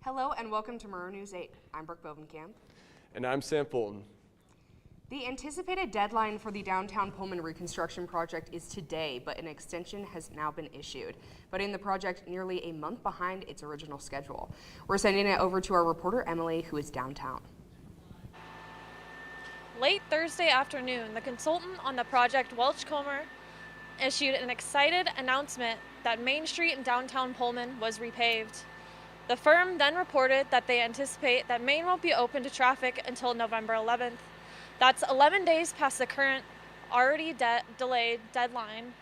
Hello and welcome to Murrow News 8. I'm Brooke Bovenkamp. And I'm Sam Fulton. The anticipated deadline for the downtown Pullman reconstruction project is today, but an extension has now been issued, putting the project nearly a month behind its original schedule. We're sending it over to our reporter, Emily, who is downtown. Late Thursday afternoon, the consultant on the project, Welch-Comer, issued an excited announcement that Main Street in downtown Pullman was repaved. The firm then reported that they anticipate that Main won't be open to traffic until November 11th. That's 11 days past the current already delayed deadline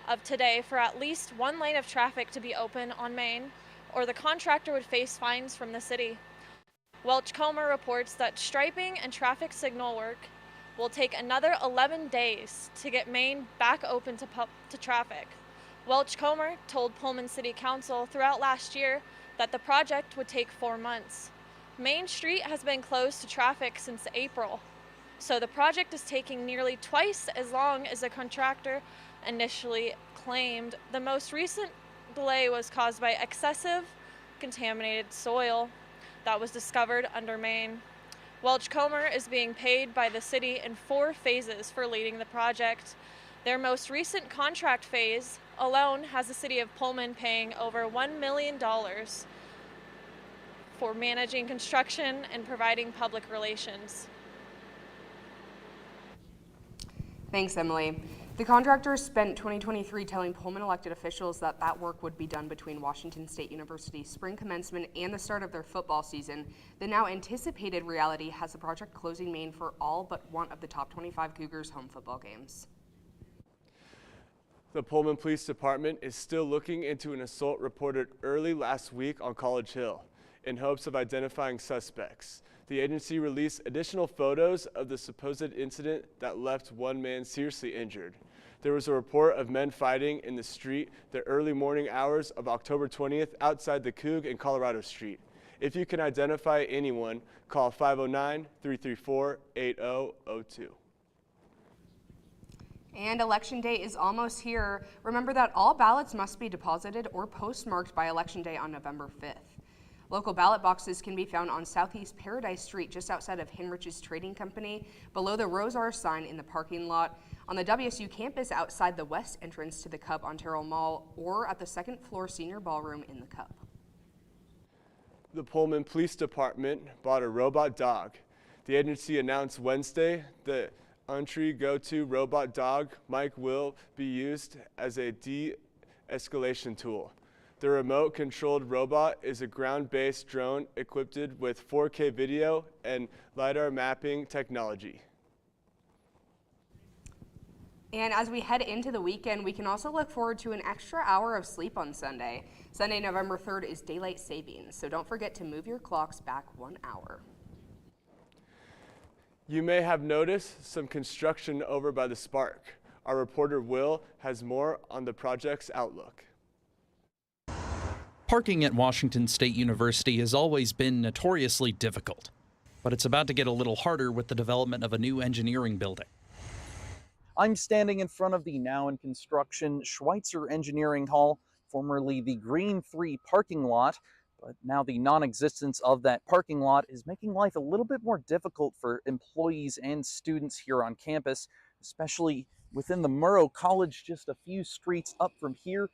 of today for at least one lane of traffic to be open on Main, or the contractor would face fines from the city. Welch-Comer reports that striping and traffic signal work will take another 11 days to get Main back open to traffic. Welch-Comer told Pullman City Council throughout last year that the project would take 4 months. Main Street has been closed to traffic since April, so the project is taking nearly twice as long as the contractor initially claimed. The most recent delay was caused by excessive contaminated soil that was discovered under Main. Welch-Comer is being paid by the city in 4 phases for leading the project. Their most recent contract phase alone has the city of Pullman paying over $1 million for managing construction and providing public relations. Thanks, Emily. The contractor spent 2023 telling Pullman elected officials that that work would be done between Washington State University's spring commencement and the start of their football season. The now anticipated reality has the project closing Main for all but one of the top 25 Cougars home football games. The Pullman Police Department is still looking into an assault reported early last week on College Hill in hopes of identifying suspects. The agency released additional photos of the supposed incident that left one man seriously injured. There was a report of men fighting in the street the early morning hours of October 20th outside the Coug and Colorado Street. If you can identify anyone, call 509-334-8002. And Election Day is almost here. Remember that all ballots must be deposited or postmarked by Election Day on November 5th. Local ballot boxes can be found on Southeast Paradise Street just outside of Henrich's Trading Company, below the Rose R sign in the parking lot, on the WSU campus outside the west entrance to the Cub Ontario Mall, or at the second floor senior ballroom in the Cub. The Pullman Police Department bought a robot dog. The agency announced Wednesday that Entry Go-To robot dog Mike will be used as a de-escalation tool. The remote-controlled robot is a ground-based drone equipped with 4K video and LiDAR mapping technology. And as we head into the weekend, we can also look forward to an extra hour of sleep on Sunday. Sunday, November 3rd is daylight savings, so don't forget to move your clocks back 1 hour. You may have noticed some construction over by the Spark. Our reporter Will has more on the project's outlook. Parking at Washington State University has always been notoriously difficult, but it's about to get a little harder with the development of a new engineering building. I'm standing in front of the now in construction Schweitzer Engineering Hall, formerly the Green 3 parking lot. But now the non-existence of that parking lot is making life a little bit more difficult for employees and students here on campus, especially within the Murrow College just a few streets up from here.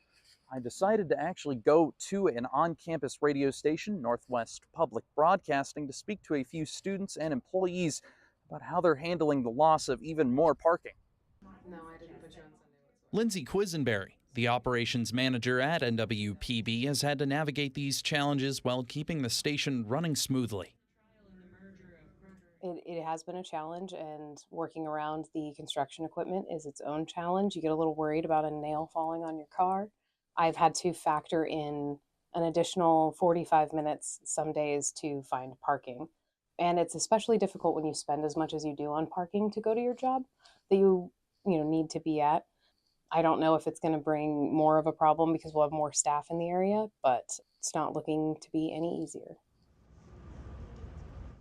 I decided to actually go to an on-campus radio station, Northwest Public Broadcasting, to speak to a few students and employees about how they're handling the loss of even more parking. No, I didn't put you on Sunday. Lindsay Quisenberry, the operations manager at NWPB, has had to navigate these challenges while keeping the station running smoothly. It has been a challenge, and working around the construction equipment is its own challenge. You get a little worried about a nail falling on your car. I've had to factor in an additional 45 minutes some days to find parking. And it's especially difficult when you spend as much as you do on parking to go to your job that you need to be at. I don't know if it's going to bring more of a problem because we'll have more staff in the area, but it's not looking to be any easier.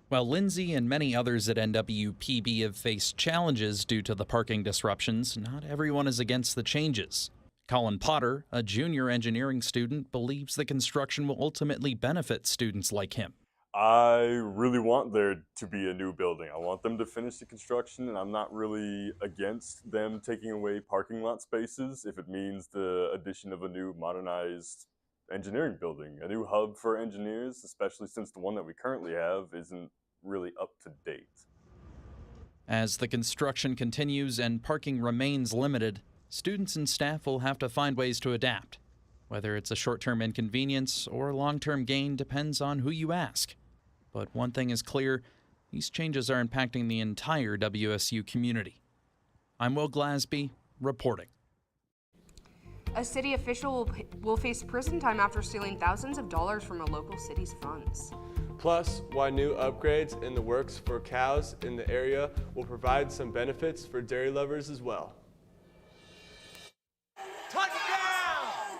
While Lindsay and many others at NWPB have faced challenges due to the parking disruptions, not everyone is against the changes. Colin Potter, a junior engineering student, believes the construction will ultimately benefit students like him. I really want there to be a new building. I want them to finish the construction, and I'm not really against them taking away parking lot spaces if it means the addition of a new modernized engineering building, a new hub for engineers, especially since the one that we currently have isn't really up to date. As the construction continues and parking remains limited, students and staff will have to find ways to adapt. Whether it's a short-term inconvenience or long-term gain depends on who you ask. But one thing is clear, these changes are impacting the entire WSU community. I'm Will Glasby, reporting. A city official will face prison time after stealing thousands of dollars from a local city's funds. Plus, why new upgrades in the works for cows in the area will provide some benefits for dairy lovers as well. Touchdown!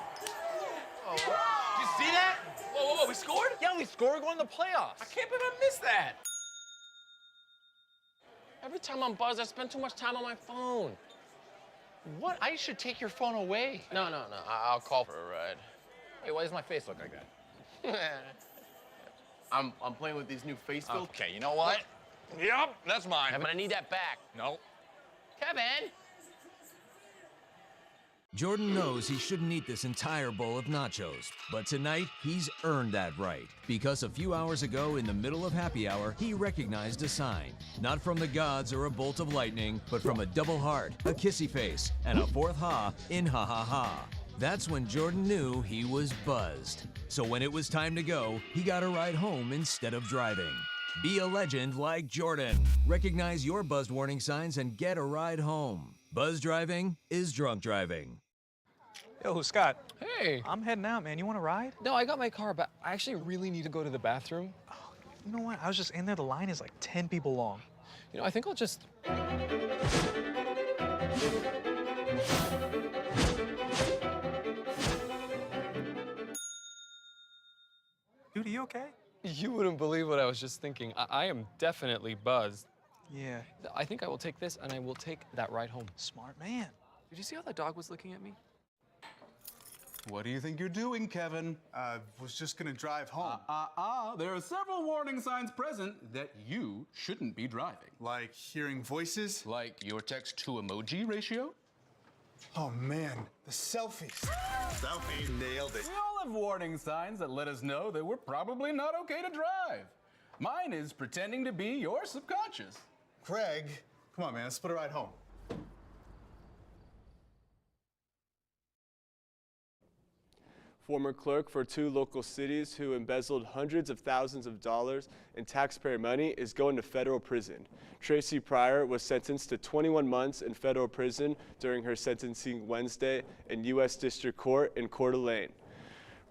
Oh, did you see that? Whoa, we scored? Yeah, we scored going to the playoffs. I can't believe I missed that. Every time I'm buzzed, I spend too much time on my phone. What? I should take your phone away. No, I'll call for a ride. Hey, why does my face look like that? I'm playing with these new face filters. Okay, you know what? Yep, that's mine. Kevin, I need that back. No. Kevin! Jordan knows he shouldn't eat this entire bowl of nachos, but tonight he's earned that right because a few hours ago in the middle of happy hour, he recognized a sign, not from the gods or a bolt of lightning, but from a double heart, a kissy face, and a fourth ha in ha ha ha. That's when Jordan knew he was buzzed. So when it was time to go, he got a ride home instead of driving. Be a legend like Jordan. Recognize your buzzed warning signs and get a ride home. Buzz driving is drunk driving. Yo, Scott. Hey. I'm heading out, man. You want to ride? No, I got my car, but I actually really need to go to the bathroom. Oh, you know what? I was just in there. The line is like 10 people long. You know, I think I'll just... Dude, are you okay? You wouldn't believe what I was just thinking. I am definitely buzzed. Yeah. I think I will take this, and I will take that ride home. Smart man. Did you see how the dog was looking at me? What do you think you're doing, Kevin? Was just gonna drive home. There are several warning signs present that you shouldn't be driving. Like hearing voices? Like your text-to-emoji ratio? Oh man, the selfies. Selfie, nailed it. We all have warning signs that let us know that we're probably not okay to drive. Mine is pretending to be your subconscious. Craig, come on man, let's put a ride home. Former clerk for 2 local cities who embezzled hundreds of thousands of dollars in taxpayer money is going to federal prison. Tracy Pryor was sentenced to 21 months in federal prison during her sentencing Wednesday in U.S. District Court in Coeur d'Alene.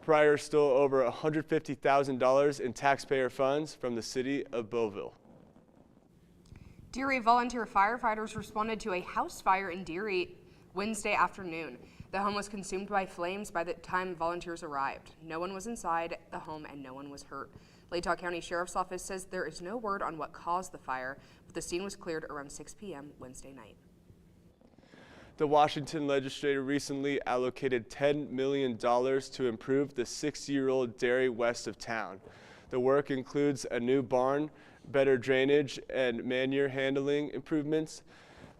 Pryor stole over $150,000 in taxpayer funds from the city of Beauville. Deary volunteer firefighters responded to a house fire in Deary Wednesday afternoon. The home was consumed by flames by the time volunteers arrived. No one was inside the home and no one was hurt. Latah County Sheriff's Office says there is no word on what caused the fire, but the scene was cleared around 6 p.m. Wednesday night. The Washington legislature recently allocated $10 million to improve the 60-year-old dairy west of town. The work includes a new barn, better drainage, and manure handling improvements.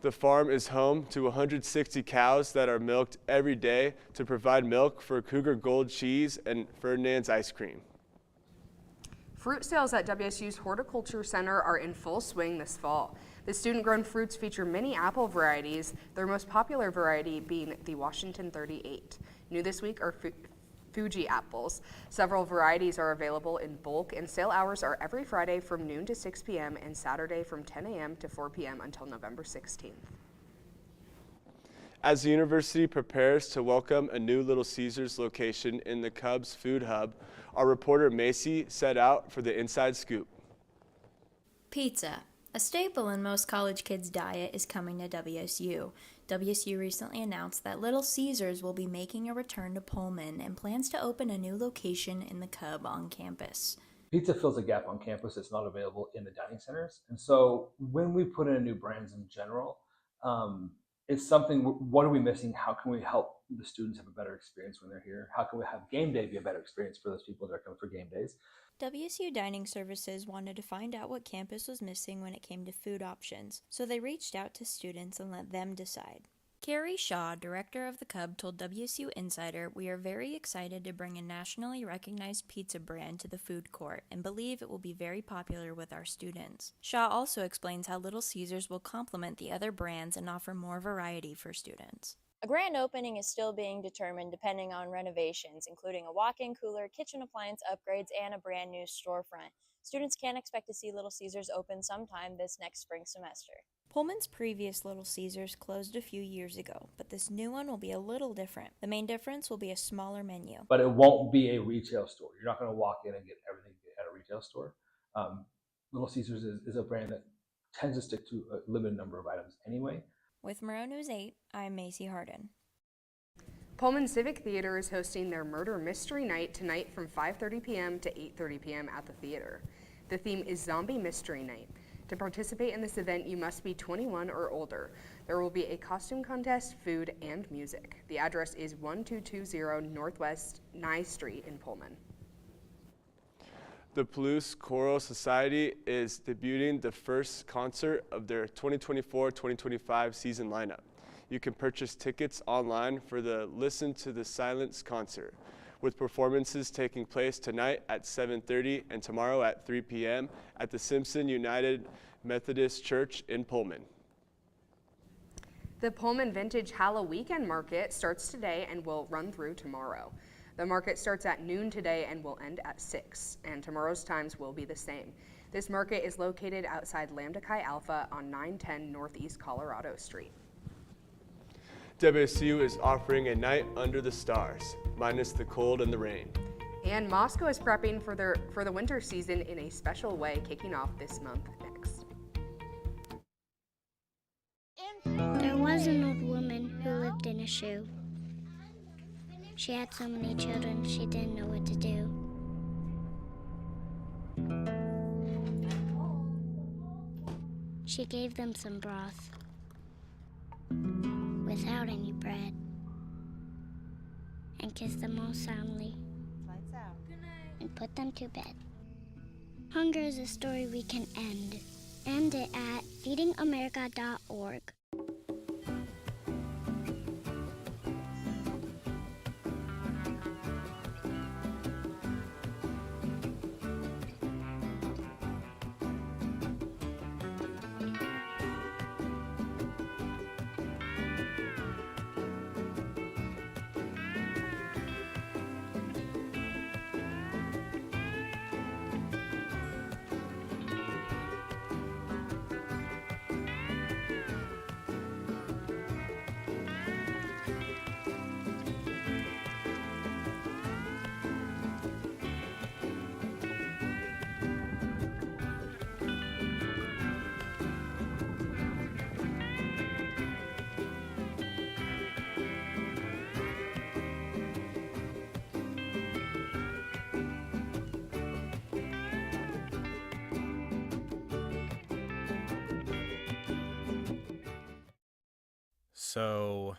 The farm is home to 160 cows that are milked every day to provide milk for Cougar Gold cheese and Ferdinand's ice cream. Fruit sales at WSU's Horticulture Center are in full swing this fall. The student-grown fruits feature many apple varieties, their most popular variety being the Washington 38. New this week are Fuji apples. Several varieties are available in bulk, and sale hours are every Friday from noon to 6 p.m. and Saturday from 10 a.m. to 4 p.m. until November 16th. As the university prepares to welcome a new Little Caesars location in the Cubs food hub, our reporter Macy set out for the inside scoop. Pizza. A staple in most college kids' diet is coming to WSU. WSU recently announced that Little Caesars will be making a return to Pullman and plans to open a new location in the Cub on campus. Pizza fills a gap on campus that's not available in the dining centers. And so when we put in new brands in general, it's something, what are we missing? How can we help the students have a better experience when they're here? How can we have game day be a better experience for those people that are coming for game days? WSU Dining Services wanted to find out what campus was missing when it came to food options, so they reached out to students and let them decide. Carrie Shaw, director of the Cub, told WSU Insider, "We are very excited to bring a nationally recognized pizza brand to the food court and believe it will be very popular with our students." Shaw also explains how Little Caesars will complement the other brands and offer more variety for students. A grand opening is still being determined depending on renovations, including a walk-in cooler, kitchen appliance upgrades, and a brand new storefront. Students can expect to see Little Caesars open sometime this next spring semester. Pullman's previous Little Caesars closed a few years ago, but this new one will be a little different. The main difference will be a smaller menu. But it won't be a retail store. You're not going to walk in and get everything at a retail store. Little Caesars is a brand that tends to stick to a limited number of items anyway. With Murrow News 8, I'm Macy Harden. Pullman Civic Theater is hosting their Murder Mystery Night tonight from 5:30 p.m. to 8:30 p.m. at the theater. The theme is Zombie Mystery Night. To participate in this event, you must be 21 or older. There will be a costume contest, food, and music. The address is 1220 Northwest Nye Street in Pullman. The Palouse Choral Society is debuting the first concert of their 2024-2025 season lineup. You can purchase tickets online for the Listen to the Silence concert, with performances taking place tonight at 7:30 and tomorrow at 3 p.m. at the Simpson United Methodist Church in Pullman. The Pullman Vintage Halloween Weekend Market starts today and will run through tomorrow. The market starts at noon today and will end at 6, and tomorrow's times will be the same. This market is located outside Lambda Chi Alpha on 910 Northeast Colorado Street. WSU is offering a night under the stars, minus the cold and the rain. And Moscow is prepping for the winter season in a special way, kicking off this month next. There was an old woman who lived in a shoe. She had so many children, she didn't know what to do. She gave them some broth without any bread and kissed them all soundly and put them to bed. Hunger is a story we can end. End it at feedingamerica.org. So,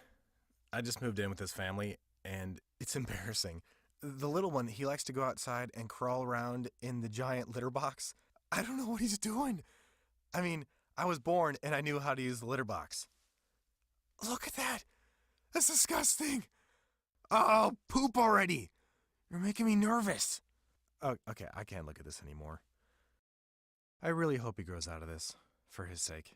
I just moved in with this family, and it's embarrassing. The little one, he likes to go outside and crawl around in the giant litter box. I don't know what he's doing. I mean, I was born and I knew how to use the litter box. Look at that. That's disgusting. Oh, poop already. You're making me nervous. Oh, okay, I can't look at this anymore. I really hope he grows out of this, for his sake.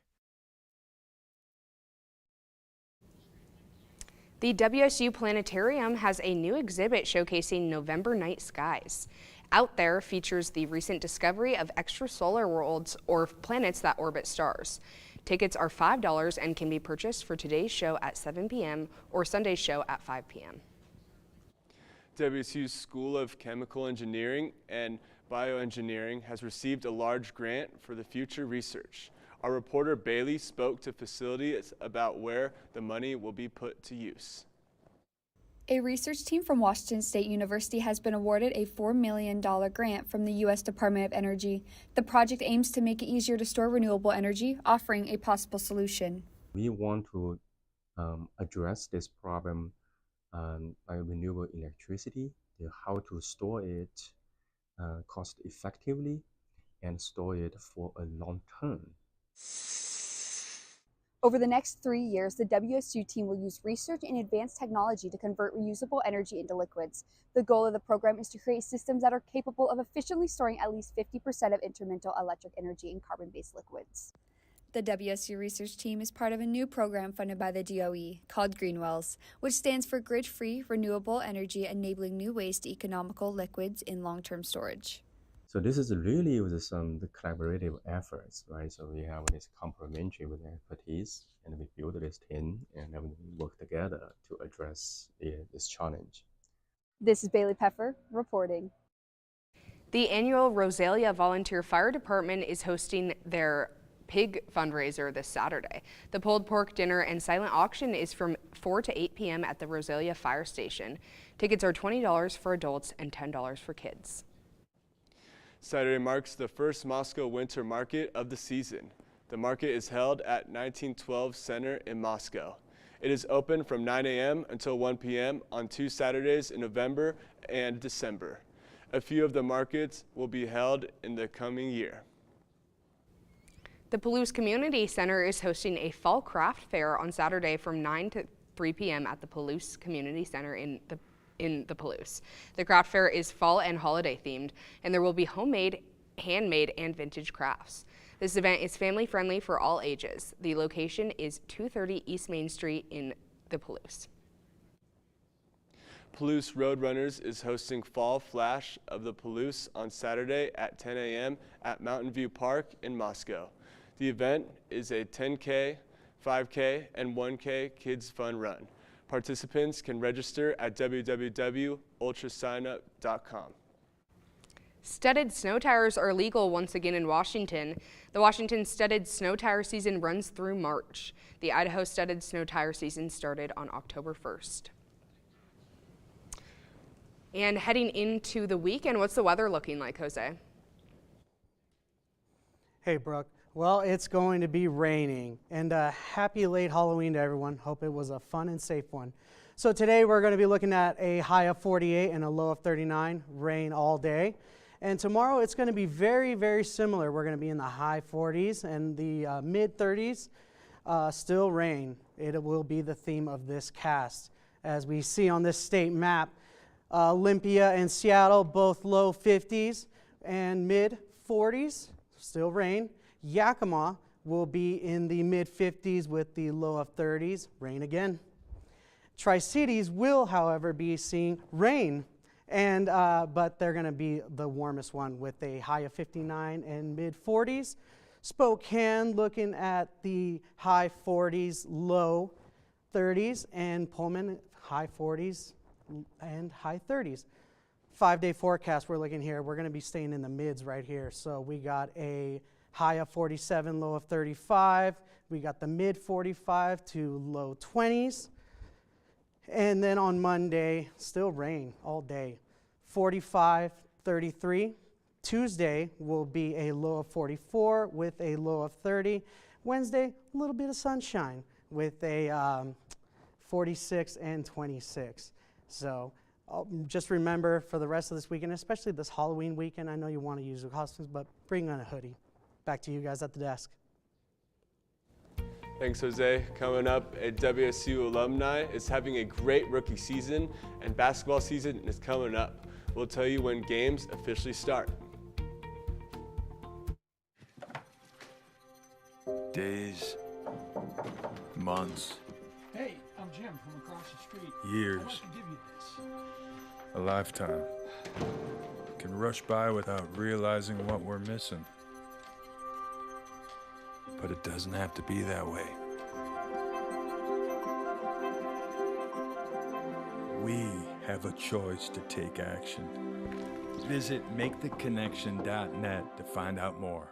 The WSU Planetarium has a new exhibit showcasing November night skies. Out There features the recent discovery of extrasolar worlds or planets that orbit stars. Tickets are $5 and can be purchased for today's show at 7 p.m. or Sunday's show at 5 p.m. WSU's School of Chemical Engineering and Bioengineering has received a large grant for the future research. Our reporter Bailey spoke to facilities about where the money will be put to use. A research team from Washington State University has been awarded a $4 million grant from the U.S. Department of Energy. The project aims to make it easier to store renewable energy, offering a possible solution. We want to address this problem by renewable electricity, how to store it cost effectively and store it for a long term. Over the next 3 years, the WSU team will use research and advanced technology to convert reusable energy into liquids. The goal of the program is to create systems that are capable of efficiently storing at least 50% of intermittent electric energy in carbon-based liquids. The WSU research team is part of a new program funded by the DOE called Greenwells, which stands for Grid-Free Renewable Energy Enabling New Ways to Economical Liquids in Long-Term Storage. So this is really with the collaborative efforts, right? So we have this complementary with expertise, and we build this team, and then we work together to address this challenge. This is Bailey Peffer reporting. The annual Rosalia Volunteer Fire Department is hosting their pig fundraiser this Saturday. The pulled pork dinner and silent auction is from 4 to 8 p.m. at the Rosalia Fire Station. Tickets are $20 for adults and $10 for kids. Saturday marks the first Moscow Winter Market of the season. The market is held at 1912 Center in Moscow. It is open from 9 a.m. until 1 p.m. on 2 Saturdays in November and December. A few of the markets will be held in the coming year. The Palouse Community Center is hosting a fall craft fair on Saturday from 9 to 3 p.m. at the Palouse Community Center in the Palouse. The craft fair is fall and holiday themed, and there will be homemade, handmade, and vintage crafts. This event is family friendly for all ages. The location is 230 East Main Street in the Palouse. Palouse Roadrunners is hosting Fall Flash of the Palouse on Saturday at 10 a.m. at Mountain View Park in Moscow. The event is a 10K, 5K, and 1K kids fun run. Participants can register at www.ultrasignup.com. Studded snow tires are legal once again in Washington. The Washington studded snow tire season runs through March. The Idaho studded snow tire season started on October 1st. And heading into the weekend, what's the weather looking like, Jose? Hey, Brooke. Well, it's going to be raining, and happy late Halloween to everyone. Hope it was a fun and safe one. So today we're going to be looking at a high of 48 and a low of 39, rain all day. And tomorrow it's going to be very, very similar. We're going to be in the high 40s and the mid 30s, still rain. It will be the theme of this cast. As we see on this state map, Olympia and Seattle, both low 50s and mid 40s, still rain. Yakima will be in the mid 50s with the low of 30s, rain again. Tri-Cities will, however, be seeing rain, and but they're going to be the warmest one with a high of 59 and mid 40s. Spokane looking at the high 40s, low 30s, and Pullman high 40s and high 30s. 5-day forecast we're looking here, we're going to be staying in the mids right here. So we got a high of 47, low of 35. We got the mid 45 to low 20s. And then on Monday, still rain all day. 45, 33. Tuesday will be a low of 44 with a low of 30. Wednesday, a little bit of sunshine with a 46 and 26. So just remember for the rest of this weekend, especially this Halloween weekend, I know you want to use the costumes, but bring on a hoodie. Back to you guys at the desk. Thanks, Jose. Coming up, a WSU alumni is having a great rookie season, and basketball season is coming up. We'll tell you when games officially start. Days, months, Hey, I'm Jim from across the street. years, I'd like to give you this. a lifetime can rush by without realizing what we're missing. But it doesn't have to be that way. We have a choice to take action. Visit maketheconnection.net to find out more.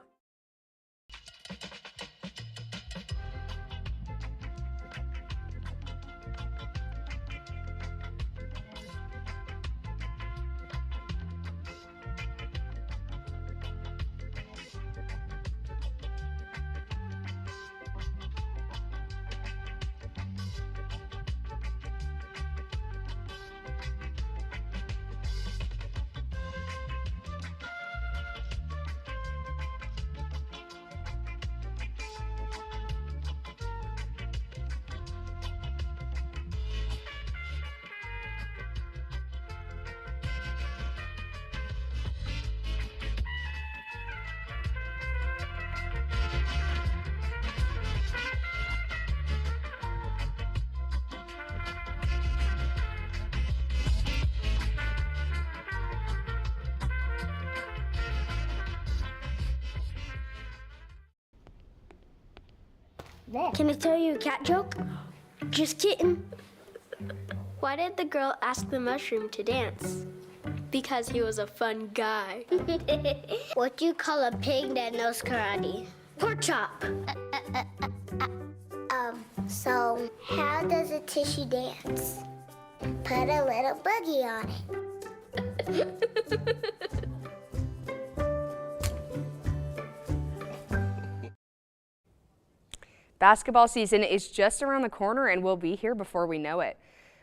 Can I tell you a cat joke? Just kidding. Why did the girl ask the mushroom to dance? Because he was a fun guy. What do you call a pig that knows karate? Pork chop. So how does a tissue dance? Put a little boogie on it. Basketball season is just around the corner and will be here before we know it.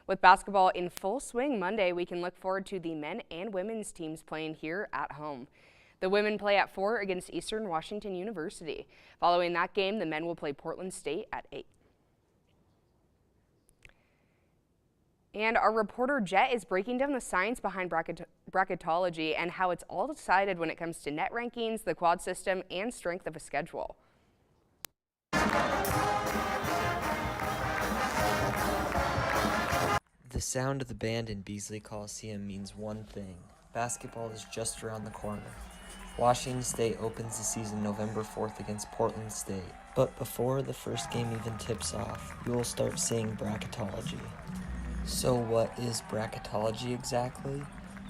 With basketball in full swing Monday, we can look forward to the men and women's teams playing here at home. The women play at 4 against Eastern Washington University. Following that game, the men will play Portland State at 8. And our reporter Jet is breaking down the science behind bracketology and how it's all decided when it comes to net rankings, the quad system, and strength of a schedule. The sound of the band in Beasley Coliseum means one thing. Basketball is just around the corner. Washington State opens the season November 4th against Portland State. But before the first game even tips off, you will start seeing bracketology. So what is bracketology exactly?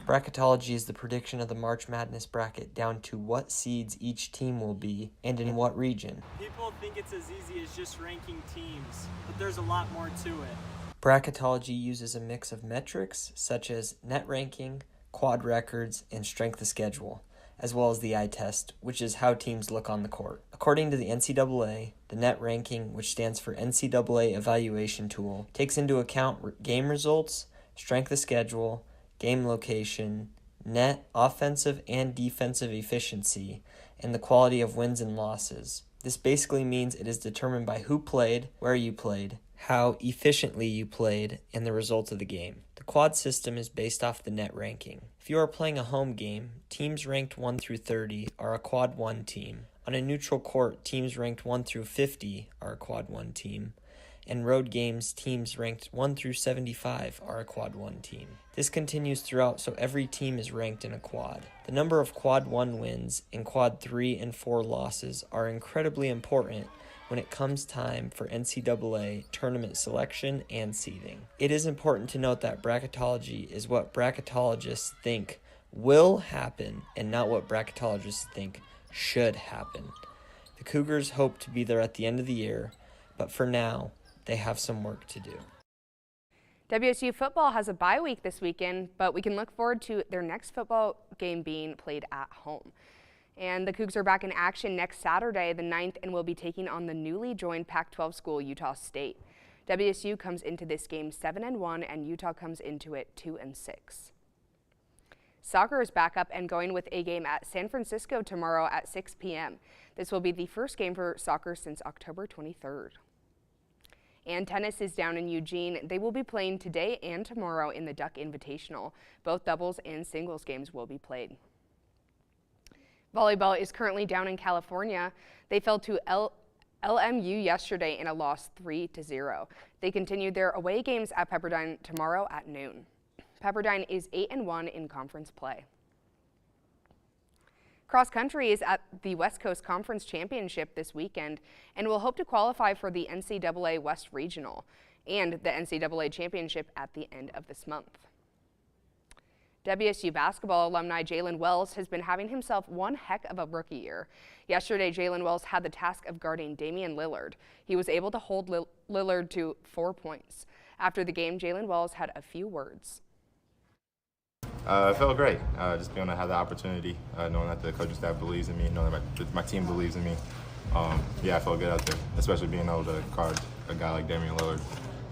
Bracketology is the prediction of the March Madness bracket down to what seeds each team will be and in what region. People think it's as easy as just ranking teams, but there's a lot more to it. Bracketology uses a mix of metrics such as net ranking, quad records, and strength of schedule, as well as the eye test, which is how teams look on the court. According to the NCAA, the net ranking, which stands for NCAA Evaluation Tool, takes into account game results, strength of schedule, game location, net, offensive, and defensive efficiency, and the quality of wins and losses. This basically means it is determined by who played, where you played, how efficiently you played, and the results of the game. The quad system is based off the net ranking. If you are playing a home game, teams ranked 1 through 30 are a quad 1 team. On a neutral court, teams ranked 1 through 50 are a quad 1 team. And road games, teams ranked 1 through 75 are a quad 1 team. This continues throughout, so every team is ranked in a quad. The number of quad 1 wins and quad 3 and 4 losses are incredibly important when it comes time for NCAA tournament selection and seeding. It is important to note that bracketology is what bracketologists think will happen and not what bracketologists think should happen. The Cougars hope to be there at the end of the year, but for now, they have some work to do. WSU football has a bye week this weekend, but we can look forward to their next football game being played at home. And the Cougs are back in action next Saturday, the 9th, and will be taking on the newly joined Pac-12 school, Utah State. WSU comes into this game 7-1, and Utah comes into it 2-6. Soccer is back up and going with a game at San Francisco tomorrow at 6 p.m. This will be the first game for soccer since October 23rd. And tennis is down in Eugene. They will be playing today and tomorrow in the Duck Invitational. Both doubles and singles games will be played. Volleyball is currently down in California. They fell to LMU yesterday in a loss 3-0. They continued their away games at Pepperdine tomorrow at noon. Pepperdine is 8-1 in conference play. Cross country is at the West Coast Conference Championship this weekend and will hope to qualify for the NCAA West Regional and the NCAA Championship at the end of this month. WSU basketball alumni Jalen Wells has been having himself one heck of a rookie year. Yesterday, Jalen Wells had the task of guarding Damian Lillard. He was able to hold Lillard to 4 points. After the game, Jalen Wells had a few words. It felt great, just being able to have the opportunity, knowing that the coaching staff believes in me, knowing that my team believes in me. Yeah, I felt good out there, especially being able to guard a guy like Damian Lillard.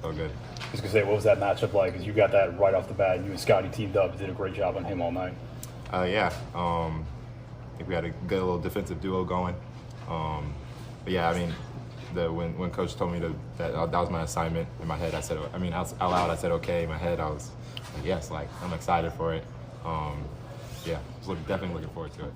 Felt good. I was going to say, what was that matchup like? Because you got that right off the bat. You and Scotty teamed up, did a great job on him all night. Yeah, I think we had a good little defensive duo going. But yeah, I mean, when Coach told me that was my assignment, in my head I said, out loud I said okay. In my head I was like, yes, like I'm excited for it. Yeah, definitely looking forward to it.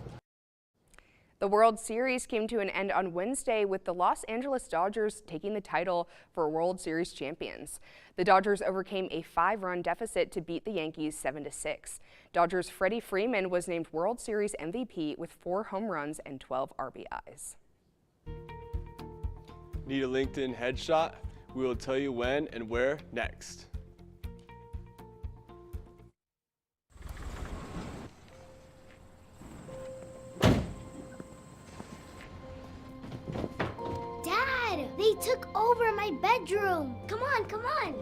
The World Series came to an end on Wednesday with the Los Angeles Dodgers taking the title for World Series champions. The Dodgers overcame a 5-run deficit to beat the Yankees 7-6. Dodgers' Freddie Freeman was named World Series MVP with 4 home runs and 12 RBIs. Need a LinkedIn headshot? We will tell you when and where next. Dad, they took over my bedroom. Come on, come on.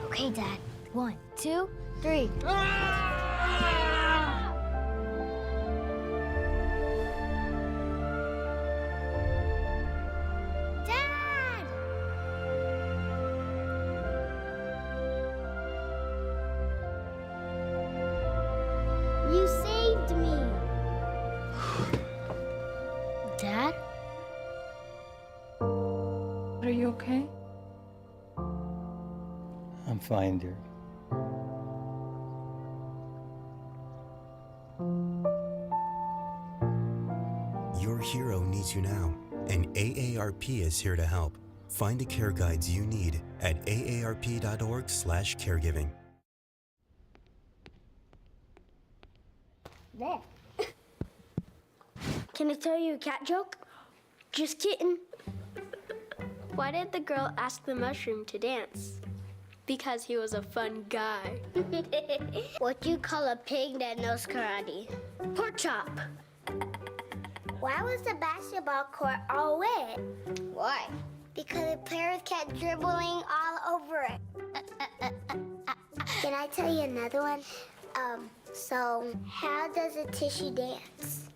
Okay, Dad. 1, 2, 3. Dad! You saved me. Dad? Are you okay? I'm fine, dear. Your hero needs you now, and AARP is here to help. Find the care guides you need at aarp.org/caregiving. There. Can I tell you a cat joke? Just kidding. Why did the girl ask the mushroom to dance? Because he was a fun guy. What do you call a pig that knows karate? Pork chop. Why was the basketball court all wet? Why? Because the players kept dribbling all over it. Can I tell you another one? So how does a tissue dance?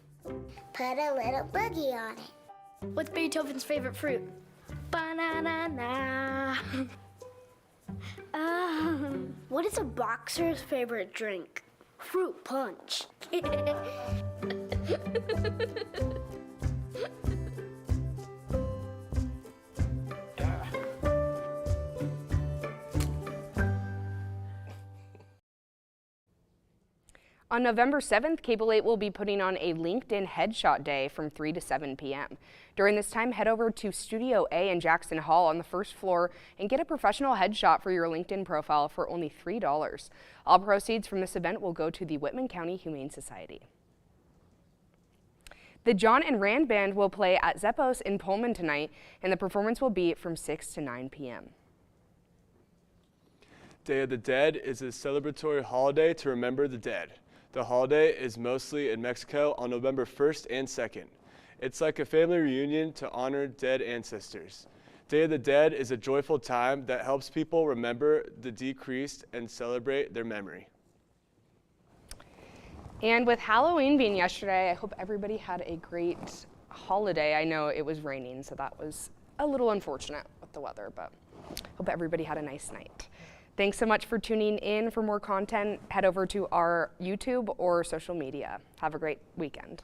Put a little boogie on it. What's Beethoven's favorite fruit? Banana. What is a boxer's favorite drink? Fruit punch. On November 7th, Cable 8 will be putting on a LinkedIn Headshot Day from 3 to 7 p.m. During this time, head over to Studio A in Jackson Hall on the first floor and get a professional headshot for your LinkedIn profile for only $3. All proceeds from this event will go to the Whitman County Humane Society. The John and Rand Band will play at Zeppos in Pullman tonight, and the performance will be from 6 to 9 p.m. Day of the Dead is a celebratory holiday to remember the dead. The holiday is mostly in Mexico on November 1st and 2nd. It's like a family reunion to honor dead ancestors. Day of the Dead is a joyful time that helps people remember the deceased and celebrate their memory. And with Halloween being yesterday, I hope everybody had a great holiday. I know it was raining, so that was a little unfortunate with the weather, but hope everybody had a nice night. Thanks so much for tuning in. For more content, head over to our YouTube or social media. Have a great weekend.